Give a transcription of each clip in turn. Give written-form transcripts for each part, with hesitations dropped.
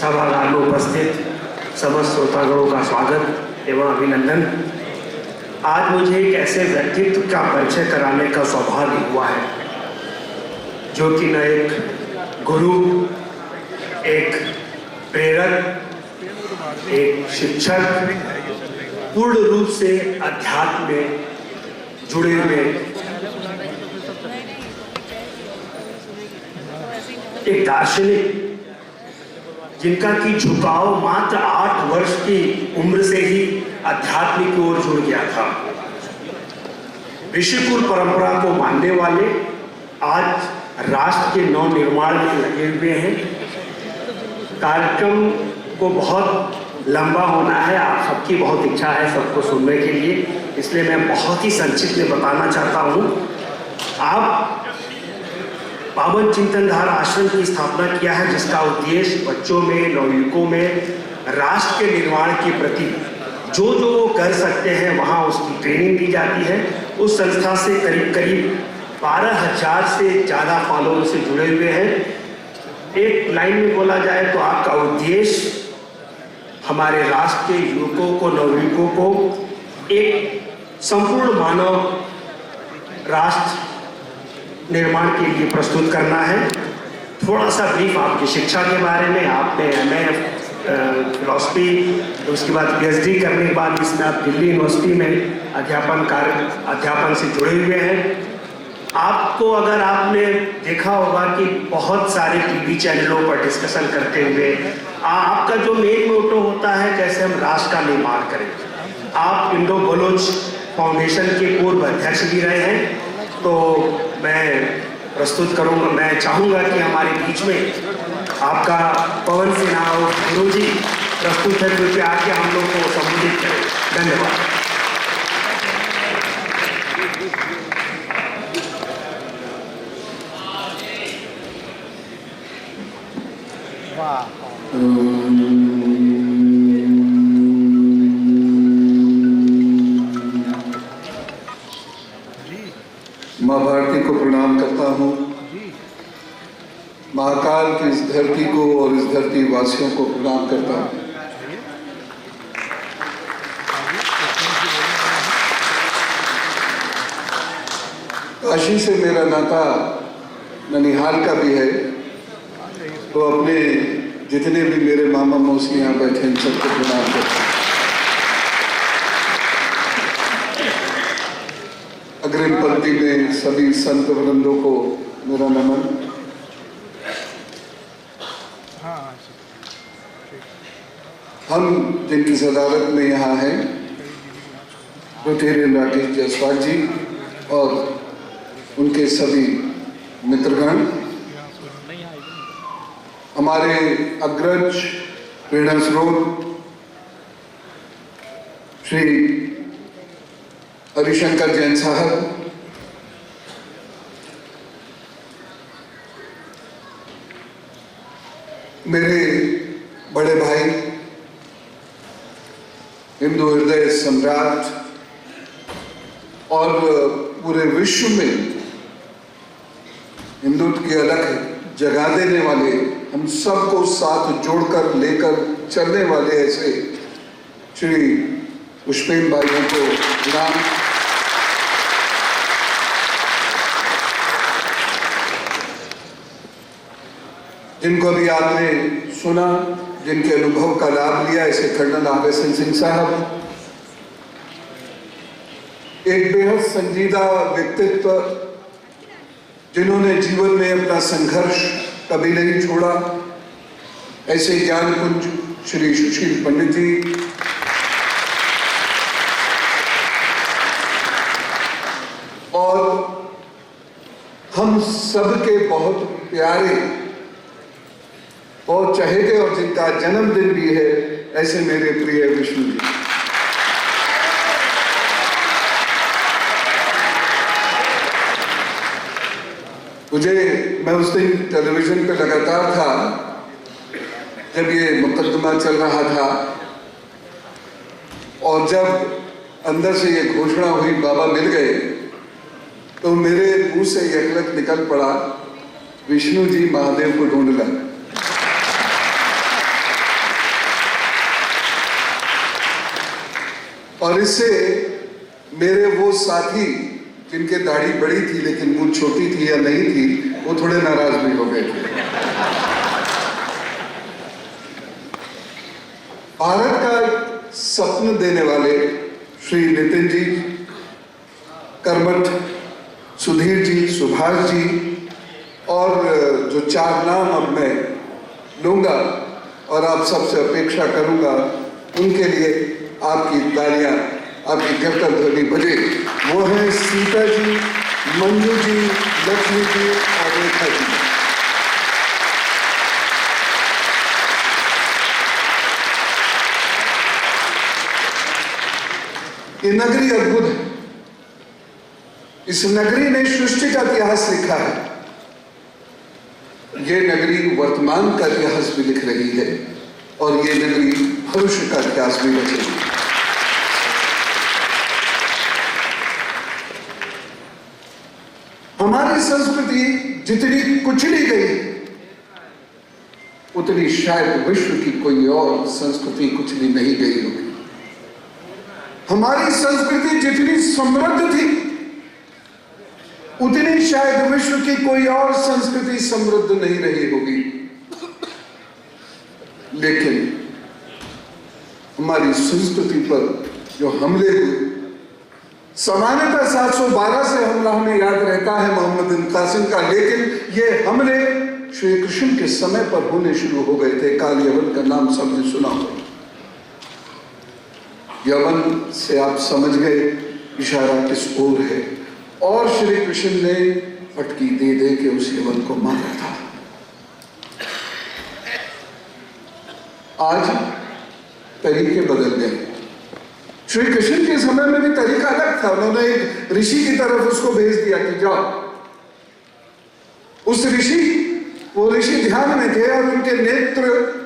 सभागार में उपस्थित समस्त श्रोतागणों का स्वागत एवं अभिनंदन। आज मुझे एक ऐसे व्यक्तित्व का परिचय कराने का सौभाग्य हुआ है जो कि न एक गुरु, एक प्रेरक, एक शिक्षक, पूर्ण रूप से अध्यात्म में जुड़े हुए एक दार्शनिक, जिनका की झुकाव मात्र 8 वर्ष की उम्र से ही आध्यात्मिक की ओर जुड़ गया था। ऋषिकुल परंपरा को मानने वाले आज राष्ट्र के नव निर्माण में लगे हुए हैं। कार्यक्रम को बहुत लंबा होना है, आप सबकी बहुत इच्छा है सबको सुनने के लिए, इसलिए मैं बहुत ही संक्षिप्त में बताना चाहता हूँ। आप पावन चिंतनधार आश्रम की स्थापना किया है, जिसका उद्देश्य बच्चों में, नवयुवकों में राष्ट्र के निर्माण के प्रति जो वो कर सकते हैं वहाँ उसकी ट्रेनिंग दी जाती है। उस संस्था से करीब 12,000 से ज़्यादा फॉलोअर से जुड़े हुए हैं। एक लाइन में बोला जाए तो आपका उद्देश्य हमारे राष्ट्र के युवकों को, नवयुवकों को एक संपूर्ण मानव राष्ट्र निर्माण के लिए प्रस्तुत करना है। थोड़ा सा ब्रीफ आपकी शिक्षा के बारे में। आपने MA फिलॉसफी, उसके बाद PhD करने के बाद इसमें आप दिल्ली यूनिवर्सिटी में अध्यापन से जुड़े हुए हैं। आपको अगर आपने देखा होगा कि बहुत सारे TV चैनलों पर डिस्कशन करते हुए आपका जो मेन मोटो होता है कैसे हम राष्ट्र का निर्माण करें। आप इंडो बलोच फाउंडेशन के पूर्व अध्यक्ष भी रहे हैं, तो मैं प्रस्तुत करूंगा। मैं चाहूंगा कि हमारे बीच में आपका पवन सिन्हा गुरु जी प्रस्तुत है, कृपया आके हम लोग को संबोधित करें। धन्यवाद। माँ भारती को प्रणाम करता हूँ। महाकाल की इस धरती को और इस धरती वासियों को प्रणाम करता हूँ। काशी से मेरा नाता ननिहाल का भी है, तो अपने जितने भी मेरे मामा मौसी यहाँ बैठे हैं सबको प्रणाम करता हूँ। अग्रिम पंक्ति में सभी संत वृंदों को मेरा नमन। हम जिनकी सदारत में यहाँ हैं, रोटेरियन राकेश जायसवाल जी और उनके सभी मित्रगण, हमारे अग्रज प्रेरणा स्रोत श्री हरिशंकर जैन साहब, मेरे बड़े भाई, हिंदू हृदय सम्राट और पूरे विश्व में हिंदुत्व की अलख जगा देने वाले, हम सबको साथ जोड़कर लेकर चलने वाले ऐसे श्री पुष्पेन भाइयों को प्रणाम। जिनको अभी आपने सुना, जिनके अनुभव का लाभ लिया, ऐसे कर्नल आगसन सिंह साहब, एक बेहद संजीदा व्यक्तित्व जिन्होंने जीवन में अपना संघर्ष कभी नहीं छोड़ा, ऐसे ज्ञानपुंज श्री सुशील पंडित जी, और हम सबके बहुत प्यारे, बहुत चहेते और जिनका जन्मदिन भी है, ऐसे मेरे प्रिय विष्णु जी। मैं उस दिन टेलीविजन पे लगातार था जब ये मुकदमा चल रहा था, और जब अंदर से ये घोषणा हुई बाबा मिल गए, तो मेरे मुंह से यह लफ्ज निकल पड़ा, विष्णु जी महादेव को ढूंढ लाए। और इससे मेरे वो साथी जिनके दाढ़ी बड़ी थी लेकिन मूंछ छोटी थी या नहीं थी, वो थोड़े नाराज भी हो गए थे। भारत का सपन देने वाले श्री नितिन जी, कर्मठ, सुधीर जी, सुभाष जी और जो चार नाम अब मैं लूंगा और आप सबसे अपेक्षा करूंगा उनके लिए आपकी तालियां, आपकी कीर्तन ध्वनि बजे। वो हैं सीता जी, मंजू जी, लक्ष्मी जी और रेखा जी। ये नगरी अद्भुत है। इस नगरी ने सृष्टि का इतिहास लिखा है। ये नगरी वर्तमान का इतिहास भी लिख रही है और ये नगरी भविष्य का इतिहास भी रचेगी। हमारी संस्कृति जितनी कुचली गई उतनी शायद विश्व की कोई और संस्कृति कुचली नहीं गई होगी। हमारी संस्कृति जितनी समृद्ध थी उतनी शायद विश्व की कोई और संस्कृति समृद्ध नहीं रही होगी। लेकिन हमारी संस्कृति पर जो हमले हुए, सामान्यतः 712 से हमला हमें याद रहता है मोहम्मद बिन कासिम का, लेकिन ये हमले श्री कृष्ण के समय पर होने शुरू हो गए थे। काल यवन का नाम सबने सुना हो। यवन से आप समझ गए इशारा किस ओर है, और श्री कृष्ण ने फटकी दे दे के उस यवन को मारा था। आज तरीके बदल गए। श्री कृष्ण के समय में भी तरीका अलग था। उन्होंने एक ऋषि की तरफ उसको भेज दिया कि जाओ। उस वो ऋषि ध्यान में थे और उनके नेत्र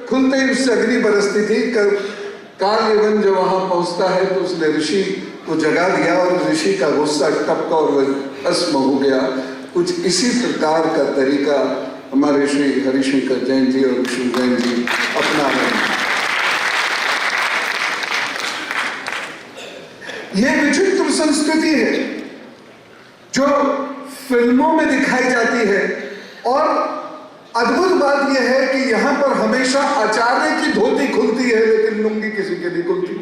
खुलते ही उससे अग्नि बरसती थी। काल यवन जब वहां पहुंचता है तो उसने ऋषि को जगा दिया और ऋषि का गुस्सा टपका और वह भस्म हो गया। कुछ इसी प्रकार का तरीका हमारे श्री हरिशंकर जैन जी और विष्णु जैन जी अपना रहे हैं। यह विचित्र संस्कृति है जो फिल्मों में दिखाई जाती है, और अद्भुत बात यह है कि यहां पर हमेशा आचार्य की धोती खुलती है लेकिन लुंगी किसी के नहीं खुलती।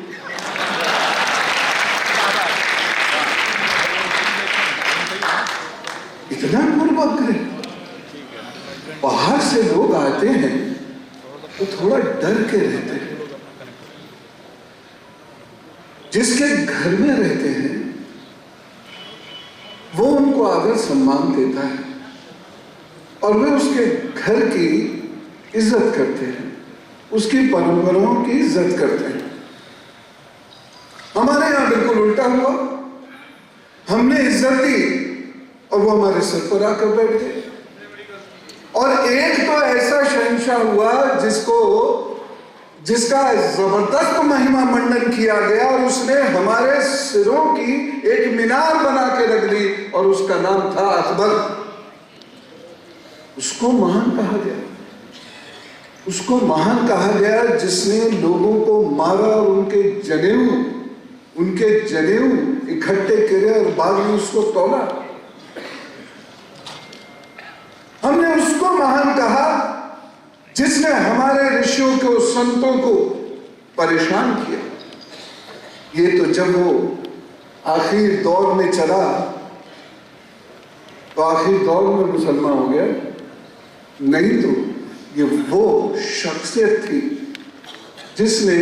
इतना पूर्वग्रह। बाहर से लोग आते हैं तो थोड़ा डर के रहते हैं। जिसके घर में रहते हैं वो उनको आदर सम्मान देता है और वे उसके घर की इज्जत करते हैं, उसकी परंपराओं की इज्जत करते हैं। हमारे यहां बिल्कुल उल्टा हुआ। हमने इज्जत दी और वो हमारे सिर पर आकर बैठ गए। और एक तो ऐसा शहंशाह हुआ जिसका जबरदस्त महिमा मंडन किया गया और उसने हमारे सिरों की एक मीनार बना के रख दी और उसका नाम था अकबर। उसको महान कहा गया। उसको महान कहा गया जिसने लोगों को मारा और उनके जनेऊ इकट्ठे करे और बाद में उसको तोला। हमने उसको महान कहा जिसने हमारे ऋषियों को, संतों को परेशान किया। ये तो जब वो आखिर दौर में चला तो आखिर दौर में मुसलमान हो गया, नहीं तो ये वो शख्सियत थी जिसने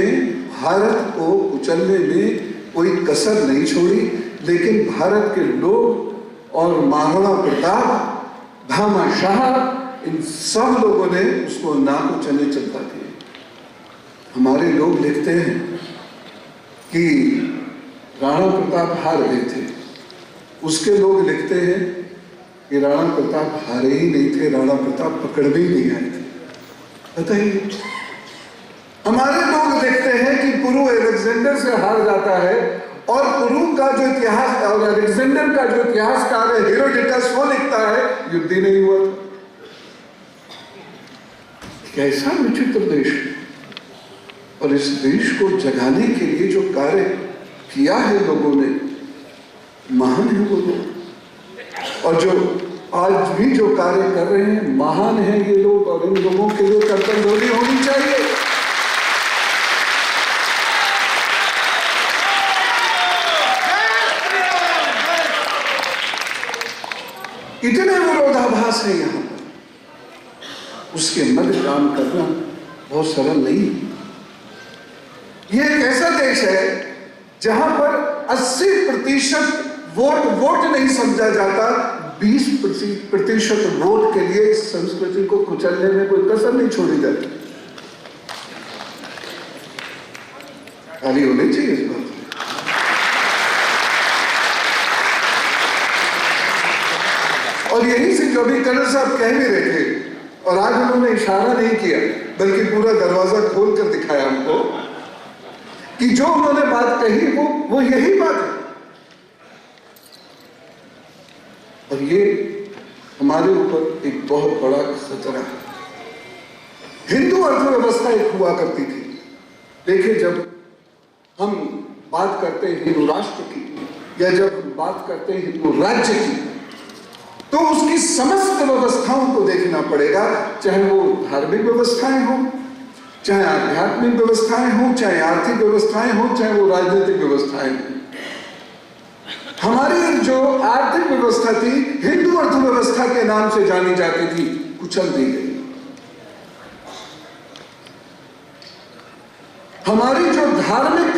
भारत को कुचलने में कोई कसर नहीं छोड़ी। लेकिन भारत के लोग और महाराणा प्रताप, भामाशाह, इन सब लोगों ने उसको नाक चले चलता थे। हमारे लोग लिखते हैं कि राणा प्रताप हार गए थे। उसके लोग लिखते हैं कि राणा प्रताप हारे ही नहीं थे, राणा प्रताप पकड़ में ही नहीं आए थे। बताइए। हमारे लोग लिखते हैं कि पुरु अलेक्जेंडर से हार जाता है और पुरु का जो इतिहास और अलेक्जेंडर का जो इतिहासकार है हेरोडोटस, वो लिखता है युद्ध ही नहीं हुआ था। कैसा विचित्र देश। और इस देश को जगाने के लिए जो कार्य किया है लोगों ने, महान है वो लोग। और जो आज भी जो कार्य कर रहे हैं, महान है ये लोग, और इन लोगों के लिए कर्तव्यधोनी होनी चाहिए। इतने विरोधाभास है यहां पर, उसके मध्य काम करना बहुत सरल नहीं। ये एक ऐसा देश है जहां पर 80% वोट नहीं समझा जाता, 20% वोट के लिए इस संस्कृति को कुचलने में कोई कसर नहीं छोड़ी जाती। खाली होनी चाहिए इस बात। और यही से जो भी कर्नल साहब कह भी रहे थे, और आज उन्होंने इशारा नहीं किया बल्कि पूरा दरवाजा खोल कर दिखाया हमको कि जो उन्होंने बात कही वो यही बात है। और ये हमारे ऊपर एक बहुत बड़ा खतरा है। हिंदू अर्थव्यवस्था एक हुआ करती थी। देखिए, जब हम बात करते हैं हिंदू राष्ट्र की, या जब हम बात करते हैं हिंदू राज्य की, तो उसकी समस्त व्यवस्थाओं को देखना पड़ेगा, चाहे वो धार्मिक व्यवस्थाएं हों, चाहे आध्यात्मिक व्यवस्थाएं हों, चाहे आर्थिक व्यवस्थाएं हों, चाहे वो राजनीतिक व्यवस्थाएं हों। हमारी जो आर्थिक व्यवस्था थी, हिंदू अर्थव्यवस्था के नाम से जानी जाती थी, कुचल दी गई। हमारी जो धार्मिक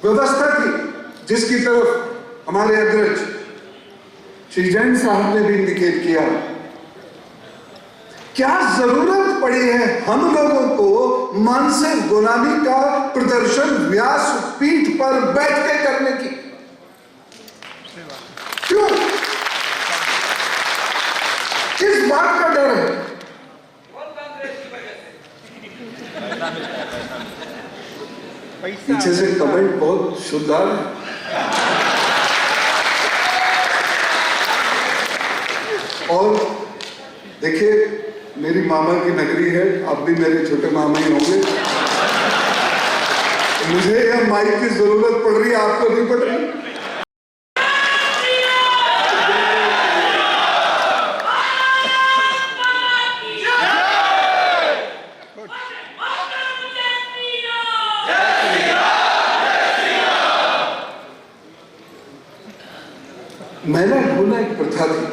व्यवस्था थी, जिसकी तरफ हमारे अग्रज श्री जैन साहब ने भी इंडिकेट किया, क्या जरूरत पड़ी है हम लोगों को मानसिक गुलामी का प्रदर्शन व्यासपीठ पर बैठ के करने की? क्यों? किस बात का डर है? पीछे से कमेंट बहुत शुद्ध आ रहा है। और देखिए, मेरी मामा की नगरी है, आप भी मेरे छोटे मामा ही होंगे। मुझे यह माइक की जरूरत पड़ रही है, आपको नहीं पड़ रही? मैंने ढूंढा एक प्रथा थी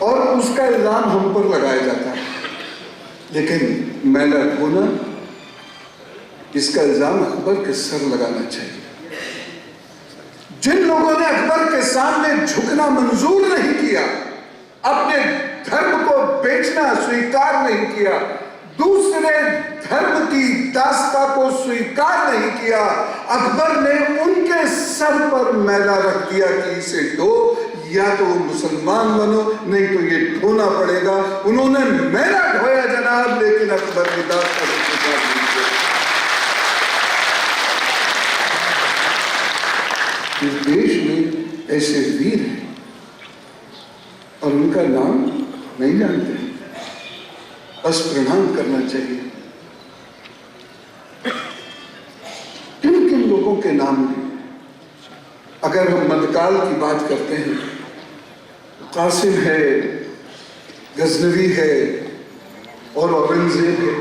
और उसका इल्जाम हम पर लगाया जाता है, लेकिन मैंने ढूंढा इसका इल्जाम अकबर के सर लगाना चाहिए। जिन लोगों ने अकबर के सामने झुकना मंजूर नहीं किया, अपने धर्म को बेचना स्वीकार नहीं किया, दूसरे धर्म की दास्ता को स्वीकार नहीं किया, अकबर ने उनके सर पर मैला रख दिया कि इसे दो, या तो मुसलमान बनो, नहीं तो ये ढोना पड़ेगा। उन्होंने मैला ढोया जनाब, लेकिन अकबर ने दास्ता को स्वीकार नहीं किया। इस देश में ऐसे वीर हैं और उनका नाम नहीं जानते, बस प्रणाम करना चाहिए। किन किन लोगों के नाम में, अगर हम मध्यकाल की बात करते हैं, कासिम है, गजनवी है और औरंगजेब है।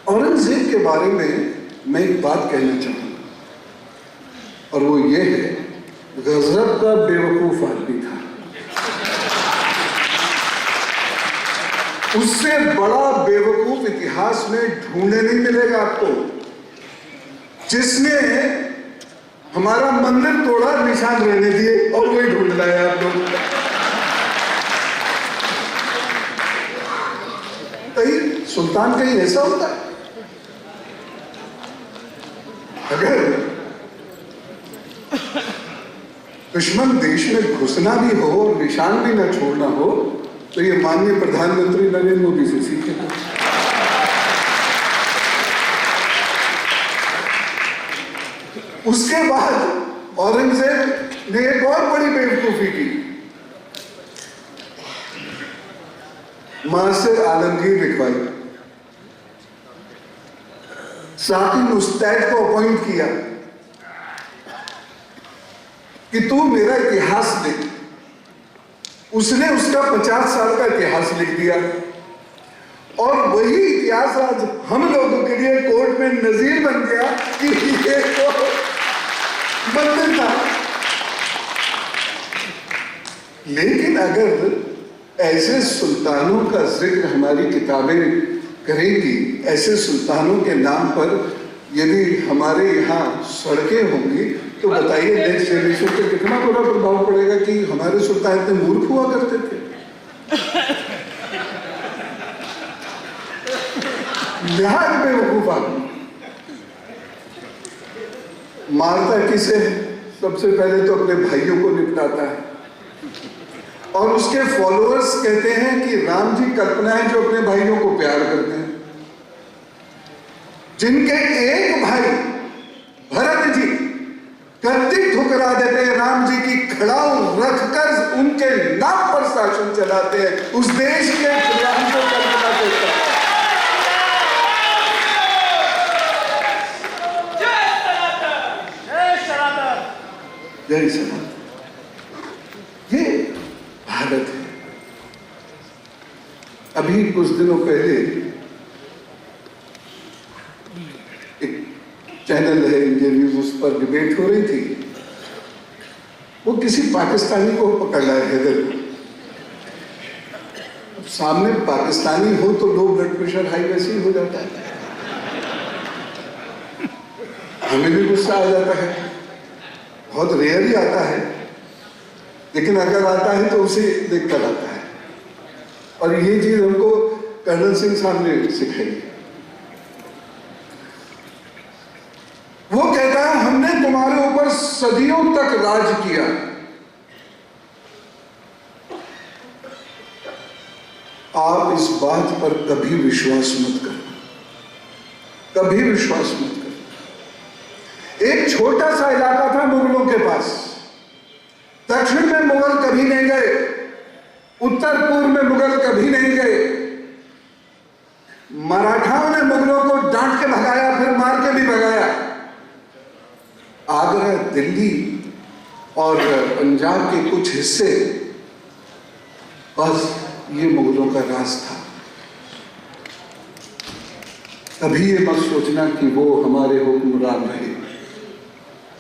औरंगजेब के बारे में मैं एक बात कहना चाहूंगा, और वो ये है, गजब का बेवकूफ आदमी था। उससे बड़ा बेवकूफ इतिहास में ढूंढने नहीं मिलेगा आपको, जिसने हमारा मंदिर तोड़ा, निशान रहने दिए, और वही ढूंढ रहा है आप लोग। कहीं सुल्तान कहीं ऐसा होता है? अगर दुश्मन देश में घुसना भी हो और निशान भी ना छोड़ना हो, तो ये माननीय प्रधानमंत्री नरेंद्र मोदी से सीखे। उसके बाद औरंगजेब ने एक और बड़ी बेवकूफी की, मां से आलमगीर लिखवाई। साकिब मुस्तैद को अपॉइंट किया कि तू मेरा इतिहास लिख। उसने उसका 50 साल का इतिहास लिख दिया और वही इतिहास आज हम लोगों के लिए कोर्ट में नजीर बन गया कि ये तो बंदे था। लेकिन अगर ऐसे सुल्तानों का जिक्र हमारी किताबें करेंगी, ऐसे सुल्तानों के नाम पर यदि हमारे यहाँ सड़कें होंगी, तो बताइए नेक्स्ट जनरेशन पे कितना बड़ा प्रभाव पड़ेगा कि हमारे सुल्तान इतने मूर्ख हुआ करते थे। निहायत बेवकूफ आदमी। मारता किसे? सबसे पहले तो अपने भाइयों को निपटाता है और उसके फॉलोअर्स कहते हैं कि राम जी कल्पना है जो अपने भाइयों को प्यार करते हैं। जिनके एक भाई भरत जी गद्दी ठुकरा देते हैं, राम जी की खड़ाऊ रखकर उनके नाम पर शासन चलाते हैं। उस देश के कल्याण को कल्पना देता है। जय सनातन। ये भारत है। अभी कुछ दिनों पहले एक चैनल है इंडिया न्यूज, उस पर डिबेट हो रही थी। वो किसी पाकिस्तानी को पकड़ लाए, हैदर को। सामने पाकिस्तानी हो तो लो ब्लड प्रेशर हाई वैसे ही हो जाता है। हमें भी गुस्सा आ जाता है, बहुत रेयर ही आता है, लेकिन अगर आता है तो उसे देखकर आता है। और ये चीज हमको कर्नल सिंह साहब ने सिखाई। वो कहता है हमने तुम्हारे ऊपर सदियों तक राज किया, आप इस बात पर कभी विश्वास मत करना, कभी विश्वास मत करना। एक छोटा सा इलाका था मुगलों के पास। दक्षिण में मुगल कभी नहीं गए, उत्तर पूर्व में मुगल कभी नहीं गए। मराठाओं ने मुगलों को डांट के भगाया, फिर मार के भी भगाया। आगरा, दिल्ली और पंजाब के कुछ हिस्से, बस ये मुगलों का राज था। कभी ये मत सोचना कि वो हमारे हुक्मरान रहे,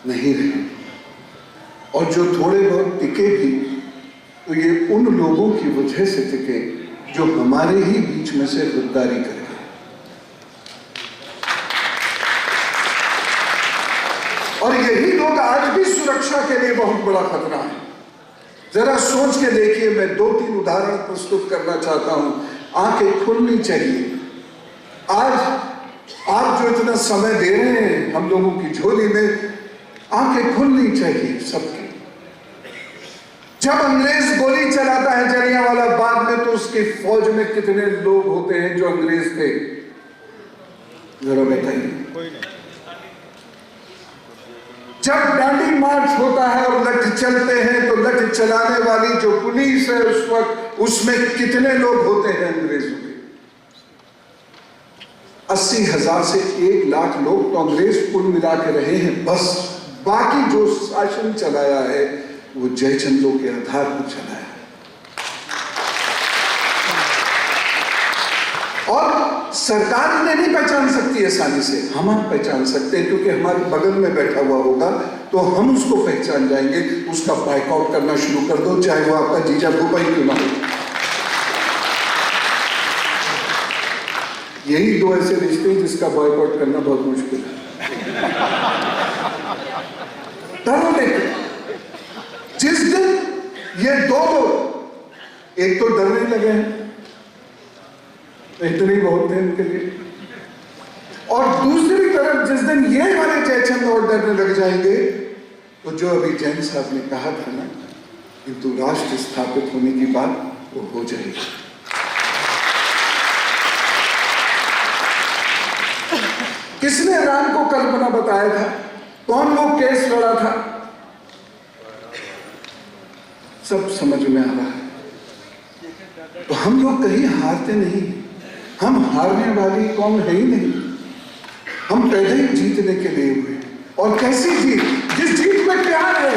नहीं रहे। और जो थोड़े बहुत टिके भी तो ये उन लोगों की वजह से टिके जो हमारे ही बीच में से गद्दारी कर गए। और यही लोग आज भी सुरक्षा के लिए बहुत बड़ा खतरा है। जरा सोच के देखिए, मैं 2-3 उदाहरण प्रस्तुत करना चाहता हूं। आंखें खुलनी चाहिए। आज आप जो इतना समय दे रहे हैं हम लोगों की झोली में, आंखें खुलनी चाहिए सबकी। जब अंग्रेज गोली चलाता है जलियांवाला बाग में, तो उसकी फौज में कितने लोग होते हैं जो अंग्रेज थे? जरा बताइए। जब डांडी मार्च होता है और लठ चलते हैं, तो लठ चलाने वाली जो पुलिस है उस वक्त, उसमें कितने लोग होते हैं अंग्रेजों के? 80,000 से 1 लाख लोग तो अंग्रेज कुल मिला के रहे हैं बस। बाकी जो शासन चलाया है वो जयचंदों के आधार पर चलाया है। और सरकार इन्हें नहीं पहचान सकती आसानी से, हम पहचान सकते हैं, क्योंकि हमारे बगल में बैठा हुआ होगा तो हम उसको पहचान जाएंगे। उसका बाइकआउट करना शुरू कर दो, चाहे वो आपका जीजा भूपा ही क्यों ना हो। यही 2 ऐसे रिश्ते हैं जिसका बॉयकॉट करना बहुत मुश्किल है। जिस दिन ये 2 लोग, एक तो डरने लगे हैं, इतने ही बहुत थे इनके लिए, और दूसरी तरफ जिस दिन ये वाले जयचंद और डरने लग जाएंगे, तो जो अभी जैन साहब ने कहा था ना, किंतु राष्ट्र स्थापित होने की बात वो हो जाएगी। किसने राम को कल्पना बताया था? कौन वो केस लड़ा था? सब समझ में आ रहा है। तो हम लोग कहीं हारते नहीं, हम हारने वाली कौन है ही नहीं। हम पैदा ही जीतने के लिए हुए हैं। और कैसी जीत? जिस जीत में प्यार है।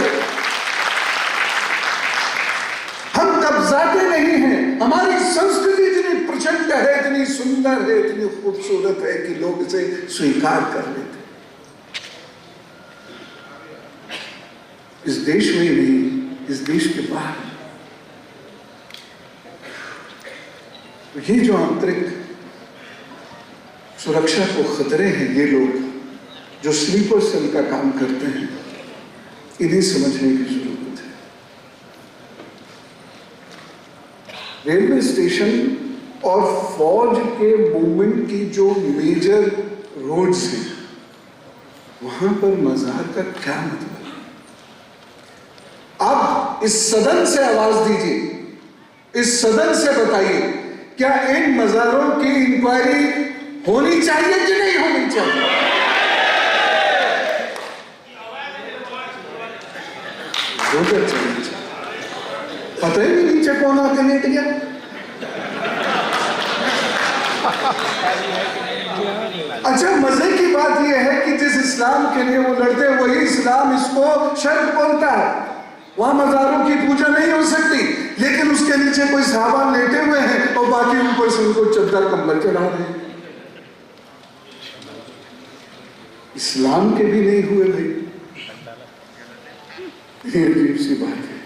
हम कब्जाते नहीं हैं। हमारी संस्कृति इतनी प्रचंड है, इतनी सुंदर है, इतनी खूबसूरत है कि लोग इसे स्वीकार कर लेते हैं। इस देश में ही नहीं, इस देश के बाहर। ये जो आंतरिक सुरक्षा को खतरे हैं, ये लोग जो स्लीपर सेल का काम करते हैं, इन्हें समझने की जरूरत है। रेलवे स्टेशन और फौज के मूवमेंट की जो मेजर रोड्स हैं, वहां पर मजार का क्या मतलब है? आप इस सदन से आवाज दीजिए, इस सदन से बताइए, क्या इन मजारों की इंक्वायरी होनी चाहिए कि नहीं होनी चाहिए? पता ही नहीं नीचे कौन आके लेट गया। अच्छा, मजे की बात यह है कि जिस इस्लाम के लिए वो लड़ते हैं, वही इस्लाम इसको शर्त बोलता है। वहां मजारों की पूजा नहीं हो सकती, लेकिन उसके नीचे कोई साहबा लेटे हुए हैं और बाकी ऊपर से उनको चद्दर कंबल चढ़ा रहे हैं। इस्लाम के भी नहीं हुए भाई, ये अजीब सी बात है।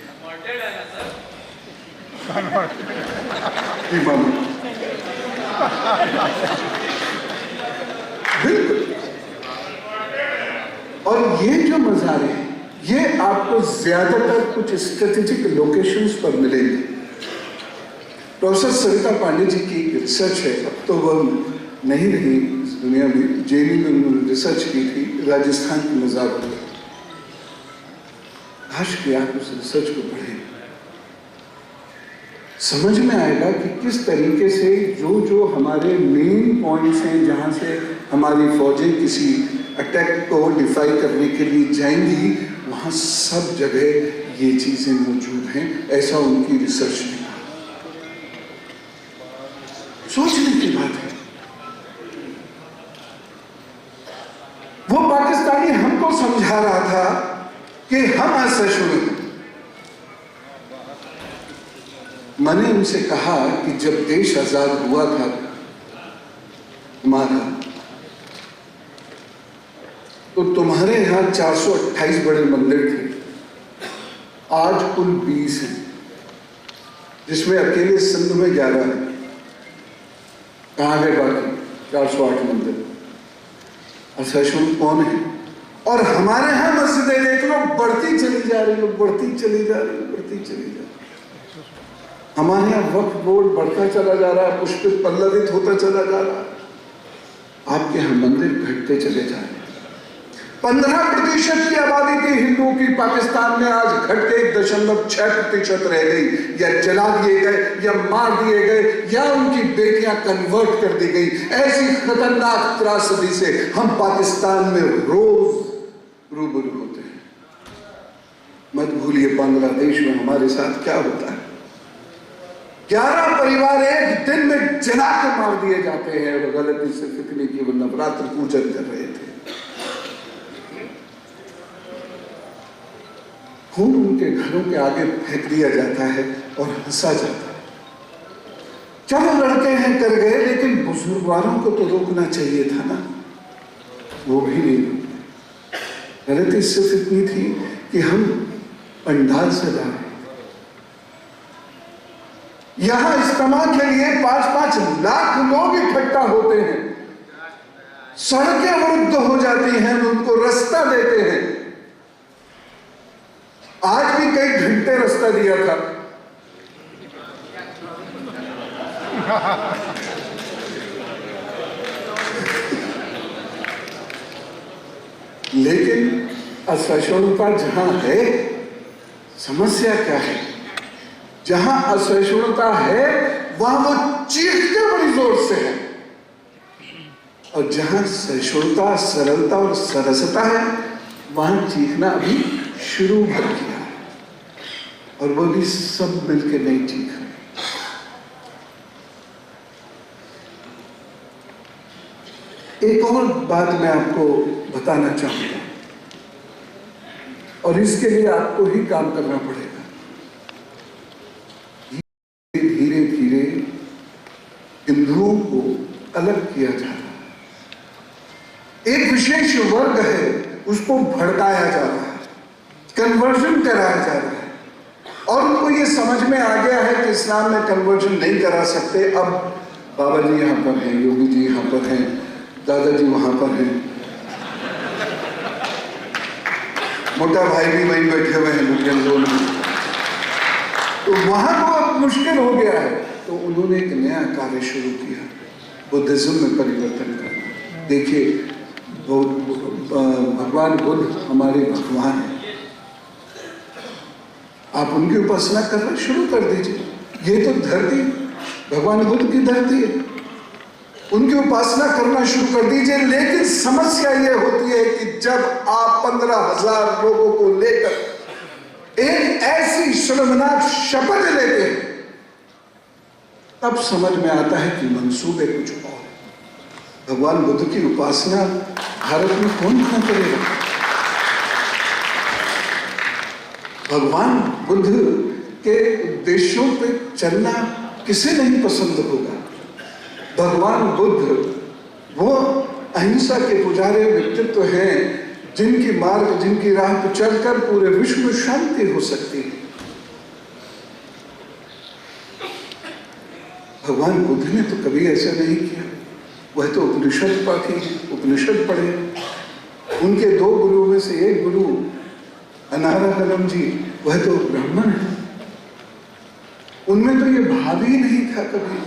बिल्कुल। और ये जो मज़ारे हैं, ये आपको ज्यादातर कुछ स्ट्रेटेजिक लोकेशंस पर मिलेंगे। प्रोफेसर सरिता पांडे जी की रिसर्च है, अब तो वह नहीं रही इस दुनिया में, जेएनयू में उन्होंने रिसर्च की थी राजस्थान के मज़ारों पर। काश कि आप उस रिसर्च को पढ़ें, समझ में आएगा कि किस तरीके से जो हमारे मेन पॉइंट्स हैं, जहां से हमारी फौजें किसी अटैक को डिफाई करने के लिए जाएंगी, वहां सब जगह ये चीजें मौजूद हैं। ऐसा उनकी रिसर्च ने कहा। सोचने की बात है। वो पाकिस्तानी हमको समझा रहा था कि हम असहिष्णु हैं। मैंने उनसे कहा कि जब देश आजाद हुआ था हमारा, तो तुम्हारे यहां 428 बड़े मंदिर थे, आज कुल 20 हैं, जिसमें अकेले सिंध में 11 है। कहां गए बाकी 408 मंदिर? असहिष्णु कौन है? और हमारे यहां मस्जिदें देख लो, बढ़ती चली जा रही हो, बढ़ती चली जा रही हो, बढ़ती चली जा रही। हमारे यहाँ वक्फ बोर्ड बढ़ता चला जा रहा है, पुष्पित पल्लवित होता चला जा रहा है। आपके यहाँ मंदिर घटते चले जा रहे हैं। 15% की आबादी थी हिंदुओं की पाकिस्तान में, आज घट के 1.6% रह गई, या जला दिए गए, या मार दिए गए, या उनकी बेटियां कन्वर्ट कर दी गई। ऐसी खतरनाक त्रासदी से हम पाकिस्तान में रोज रूबरू होते हैं। मत भूलिए बांग्लादेश में हमारे साथ क्या होता है। 11 परिवार एक दिन में जला के मार दिए जाते हैं, और गलती से इतनी की वो नवरात्र पूजन कर रहे थे। खून उनके घरों के आगे फेंक दिया जाता है और हंसा जाता है। चलो लड़के हैं कर गए, लेकिन बुजुर्गवारों को तो रोकना चाहिए था ना, वो भी नहीं। गलती सिर्फ इतनी थी कि हम पंडाल सजा रहे, यहां इज्तिमा के लिए 5-5 लाख लोग इकट्ठा होते हैं, सड़कें अवरुद्ध हो जाती हैं, उनको रास्ता देते हैं। आज भी कई घंटे रास्ता दिया था। लेकिन असहिष्णुता जहां है, समस्या क्या है? जहां असहिष्णुता है वहां वो चीखते बड़ी जोर से है, और जहां सहिष्णुता, सरलता और सरसता है, वहां चीखना अभी शुरू कर किया है, और वो भी सब मिलकर नहीं चीख रहे। एक और बात मैं आपको बताना चाहूंगा, और इसके लिए आपको ही काम करना पड़ेगा। धीरे धीरे हिंदुओं को अलग किया जा रहा है। एक विशेष वर्ग है, उसको भड़काया जा रहा है, कन्वर्जन कराया जा रहा है, और उनको ये समझ में आ गया है कि इस्लाम में कन्वर्जन नहीं करा सकते। अब बाबा जी यहाँ पर हैं, योगी जी यहाँ पर हैं, दादाजी वहां पर हैं, मोटा भाई भी वहीं बैठे हुए हैं मुस्लिम जोन में, तो वहां को अब मुश्किल हो गया है। तो उन्होंने एक नया कार्य शुरू किया, बुद्धिज्म में परिवर्तन करना। देखिए, भगवान बुद्ध हमारे भगवान हैं, आप उनकी उपासना करना शुरू कर दीजिए। ये तो धरती भगवान बुद्ध की धरती है, उनकी उपासना करना शुरू कर दीजिए। लेकिन समस्या ये होती है कि जब आप 15,000 लोगों को लेकर एक ऐसी शर्मनाक शपथ लेते हैं, तब समझ में आता है कि मंसूबे कुछ और। भगवान बुद्ध की उपासना भारत में कौन कौन करेगा? भगवान बुद्ध के उद्देश्यों पे चलना किसे नहीं पसंद होगा? भगवान बुद्ध वो अहिंसा के पुजारी व्यक्तित्व हैं, जिनकी मार्ग, जिनकी राह पर चलकर पूरे विश्व में शांति हो सकती है। भगवान बुद्ध ने तो कभी ऐसा नहीं किया। वह तो उपनिषद पाठी हैं, उपनिषद पढ़े। उनके 2 गुरुओं में से एक गुरु अनाराधनम जी, वह तो ब्राह्मण है, उनमें तो ये भाव ही नहीं था कभी।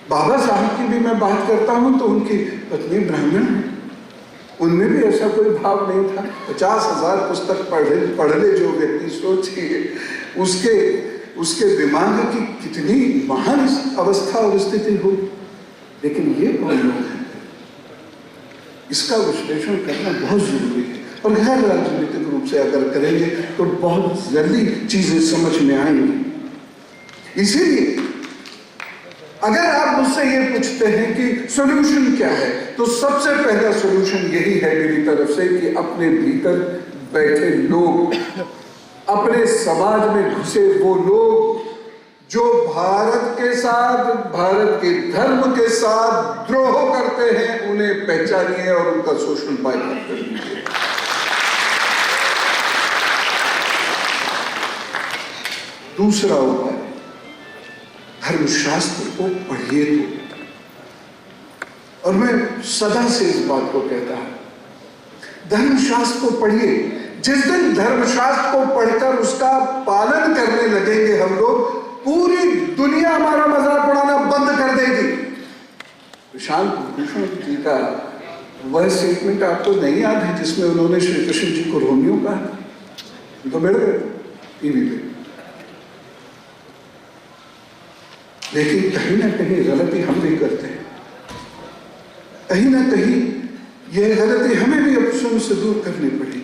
बाबा साहब की भी मैं बात करता हूं तो उनकी पत्नी ब्राह्मण है, उनमें भी ऐसा कोई भाव नहीं था। 50,000 पुस्तक पढ़ ले जो व्यक्ति, सोचिए उसके दिमाग की कितनी महान अवस्था और स्थिति हो। लेकिन ये कौन लोग हैं, इसका विश्लेषण करना बहुत जरूरी है, और गैर राजनीतिक रूप से अगर करेंगे तो बहुत जल्दी चीजें समझ में आएंगी। इसीलिए अगर आप मुझसे ये पूछते हैं कि सॉल्यूशन क्या है, तो सबसे पहला सॉल्यूशन यही है मेरी तरफ से कि अपने भीतर बैठे लोग, अपने समाज में घुसे वो लोग जो भारत के साथ, भारत के धर्म के साथ द्रोह करते हैं, उन्हें पहचानिए और उनका शोषण बाइकाट कर दीजिए। दूसरा उपाय, धर्मशास्त्र को पढ़िए। तो और मैं सदा से इस बात को कहता हूं, धर्मशास्त्र को पढ़िए। जिस दिन धर्मशास्त्र को पढ़कर उसका पालन करने लगेंगे हम लोग, पूरी दुनिया हमारा मजाक उड़ाना बंद कर देगी। प्रशांत भूषण जी का वह स्टेटमेंट आपको नहीं याद है जिसमें उन्होंने श्री कृष्ण जी को रोमियो कहा? तो मिल गए टीवी पे। लेकिन कहीं ना कहीं गलती हम भी करते हैं, कहीं ना कहीं यह गलती हमें भी अपने से दूर करनी पड़ेगी।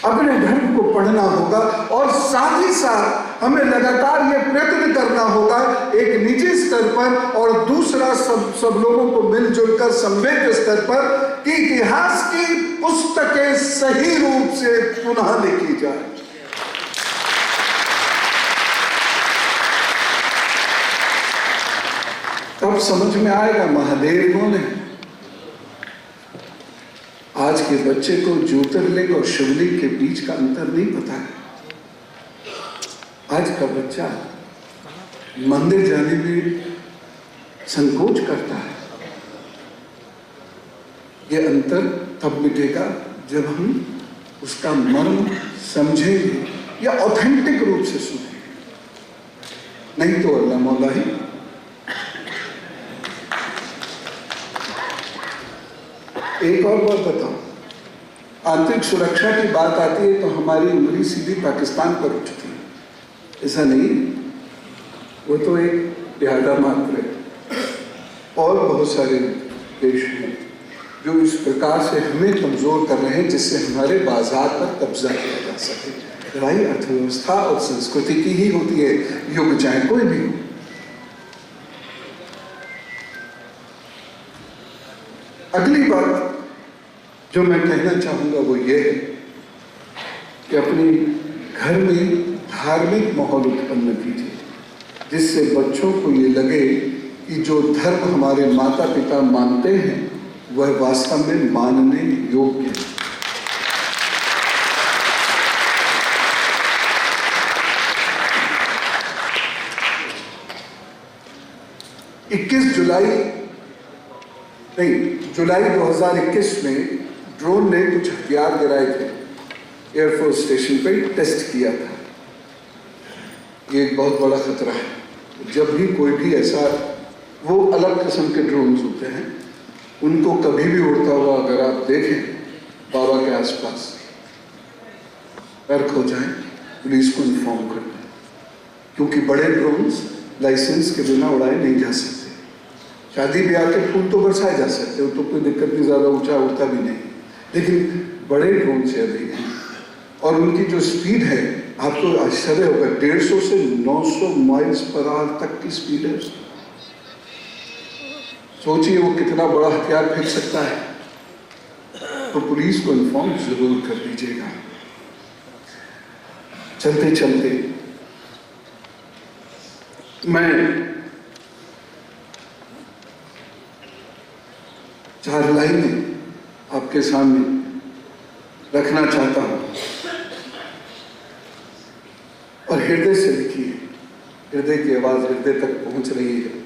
अपने धर्म को पढ़ना होगा और साथ ही साथ हमें लगातार यह प्रयत्न करना होगा एक निजी स्तर पर और दूसरा सब लोगों को मिलजुल कर संवेद स्तर पर कि इतिहास की पुस्तकें सही रूप से पुनः लिखी जाए। तब समझ में आएगा महादेव कौन है। आज के बच्चे को ज्योतिर्लिंग और शिवलिंग के बीच का अंतर नहीं पता है। आज का बच्चा मंदिर जाने में संकोच करता है। ये अंतर तब मिटेगा जब हम उसका मर्म समझेंगे या ऑथेंटिक रूप से सुनेंगे, नहीं तो अल्लाह मौला ही। एक और बात बताओ, आंतरिक सुरक्षा की बात आती है तो हमारी उंगली सीधी पाकिस्तान पर उठती है। ऐसा नहीं, वो तो एक प्यादा मात्र है। और बहुत सारे देश हैं जो इस प्रकार से हमें कमजोर कर रहे हैं जिससे हमारे बाजार पर कब्जा किया जा सके। लड़ाई अर्थव्यवस्था और संस्कृति की ही होती है, युग चाहे कोई भी हो। अगली बात जो मैं कहना चाहूँगा वो ये है कि अपने घर में धार्मिक माहौल उत्पन्न कीजिए, जिससे बच्चों को ये लगे कि जो धर्म हमारे माता पिता मानते हैं वह वास्तव में मानने योग्य है। जुलाई 2021 में ड्रोन ने कुछ हथियार गिराए थे, एयरफोर्स स्टेशन पे टेस्ट किया था। ये एक बहुत बड़ा खतरा है। जब भी कोई भी ऐसा, वो अलग किस्म के ड्रोन्स होते हैं, उनको कभी भी उड़ता हुआ अगर आप देखें बाबा के आसपास, गर्क हो जाए, पुलिस को इन्फॉर्म कर दें, क्योंकि बड़े ड्रोन्स लाइसेंस के बिना उड़ाए नहीं जा सकते। शादी ब्याह के फूल तो बरसाए जा सकते हो, तो कोई दिक्कत नहीं, ज़्यादा ऊंचा उड़ता भी नहीं, लेकिन बड़े ड्रोन से अधिक हैं और उनकी जो स्पीड है, आपको आश्चर्य होगा, 150 से 900 माइल्स पर आवर तक की स्पीड है। सोचिए वो कितना बड़ा हथियार फेंक सकता है। तो पुलिस को इन्फॉर्म जरूर कर दीजिएगा। चलते चलते मैं 4 लाइनें आपके सामने रखना चाहता हूं और हृदय से लिखी है। हृदय की आवाज हृदय तक पहुंच रही है।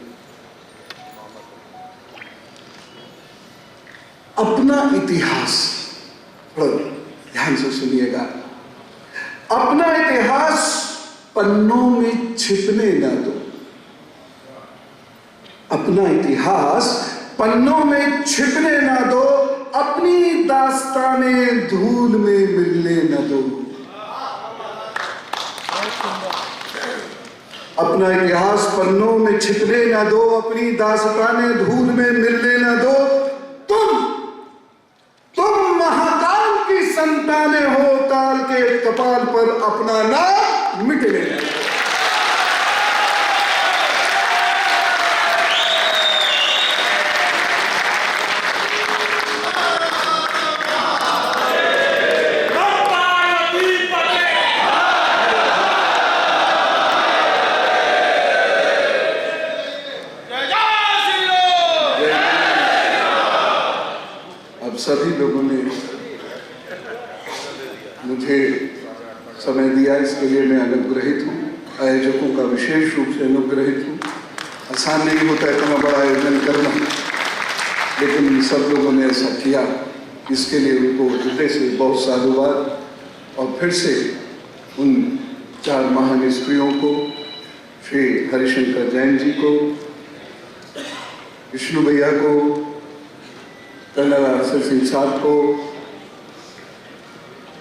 अपना इतिहास, थोड़ा ध्यान से सुनिएगा। अपना इतिहास पन्नों में छिपने ना दो। अपना इतिहास पन्नों में छिपने ना दो, अपनी दास्तानें धूल में मिलने न दो। अपना इतिहास पन्नों में छिपने ना दो, अपनी दास्तानें धूल में मिलने न दो। तुम महाकाल की संतानें हो, काल के कपाल पर अपना नाम मिटने न दो। सभी लोगों ने मुझे समय दिया, इसके लिए मैं अनुग्रहित हूँ। आयोजकों का विशेष रूप से अनुग्रहित हूँ। आसान नहीं होता इतना बड़ा आयोजन करना, लेकिन सब लोगों ने ऐसा किया, इसके लिए उनको हृदय से बहुत साधुवाद। और फिर से उन 4 महान स्त्रियों को, श्री हरिशंकर जैन जी को, विष्णु भैया को, कर्नल आर.सी. सिंह साहब को,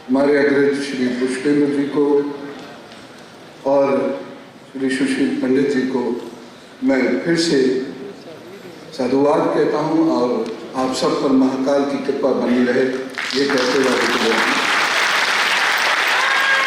हमारे अग्रज श्री पुष्पेंद्र जी को और श्री सुशील पंडित जी को मैं फिर से साधुवाद कहता हूँ और आप सब पर महाकाल की कृपा बनी रहे, ये कहते हुए